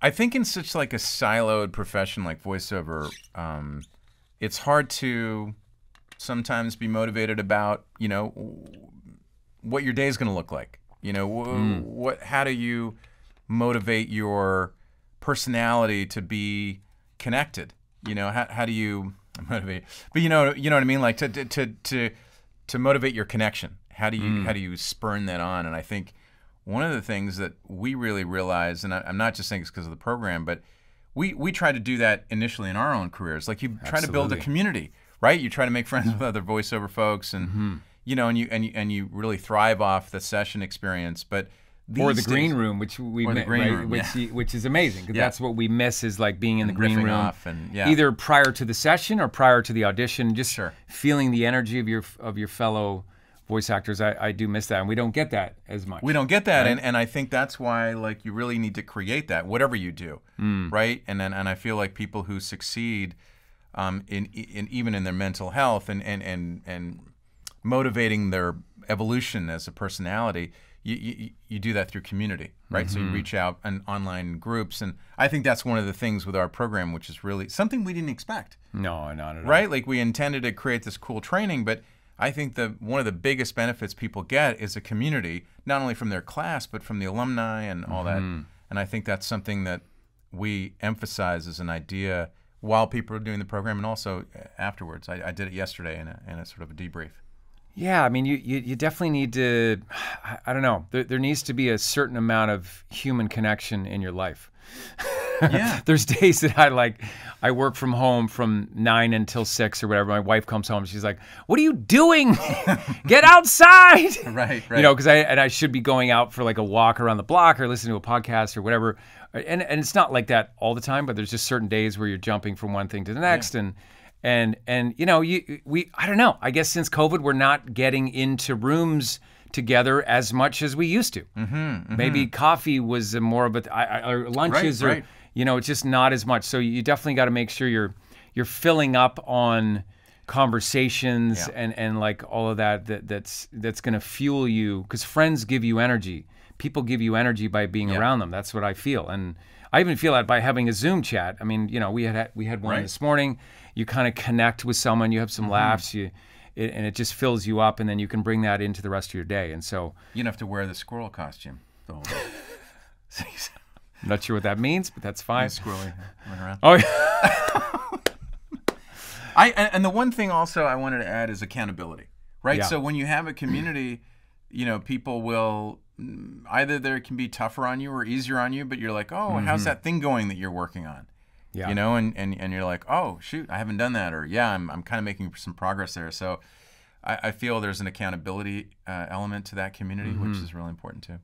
I think in such like a siloed profession like voiceover, it's hard to sometimes be motivated about, you know, what your day is going to look like. You know, how do you motivate your personality to be connected? You know, how do you motivate? But you know what I mean? Like to motivate your connection. How do you spurn that on? And I think one of the things that we really realized, and I'm not just saying it's because of the program, but we try to do that initially in our own careers. Like you try to build a community, right? You try to make friends with other voiceover folks, and you know, and you really thrive off the session experience. But or the green room, which which is amazing, because that's what we miss, is like being in the green room, off and, either prior to the session or prior to the audition, just feeling the energy of your fellow voice actors. I do miss that, and we don't get that as much. We don't get that, right? and I think that's why, like, you really need to create that, whatever you do, right? And I feel like people who succeed in even in their mental health and motivating their evolution as a personality, you do that through community, right? So you reach out in online groups, and I think that's one of the things with our program, which is really something we didn't expect. No, not at all. Right? Like, we intended to create this cool training, but I think one of the biggest benefits people get is a community, not only from their class, but from the alumni and all that. And I think that's something that we emphasize as an idea while people are doing the program, and also afterwards. I did it yesterday in a sort of a debrief. Yeah, I mean, you definitely need to, I don't know, there needs to be a certain amount of human connection in your life. Yeah. There's days that I work from home from 9 until 6 or whatever. My wife comes home, she's like, "What are you doing? Get outside!" Right. You know, because I should be going out for like a walk around the block or listening to a podcast or whatever. And it's not like that all the time, but there's just certain days where you're jumping from one thing to the next, and you know, I don't know. I guess since COVID, we're not getting into rooms together as much as we used to. Maybe coffee was more of or lunches, or you know, it's just not as much. So you definitely got to make sure you're filling up on conversations and like all of that's going to fuel you, because friends give you energy. People give you energy by being around them. That's what I feel, and I even feel that by having a Zoom chat. I mean, you know, we had one this morning. You kind of connect with someone, you have some laughs, and it just fills you up, and then you can bring that into the rest of your day. And so you don't have to wear the squirrel costume the whole day. I'm not sure what that means, but that's fine. Squirrely running around. Oh, yeah. And the one thing also I wanted to add is accountability, right? Yeah. So when you have a community, you know, people will either they can be tougher on you or easier on you, but you're like, oh, how's that thing going that you're working on? Yeah. You know, and you're like, oh, shoot, I haven't done that, or yeah, I'm kind of making some progress there. So I feel there's an accountability element to that community, which is really important too.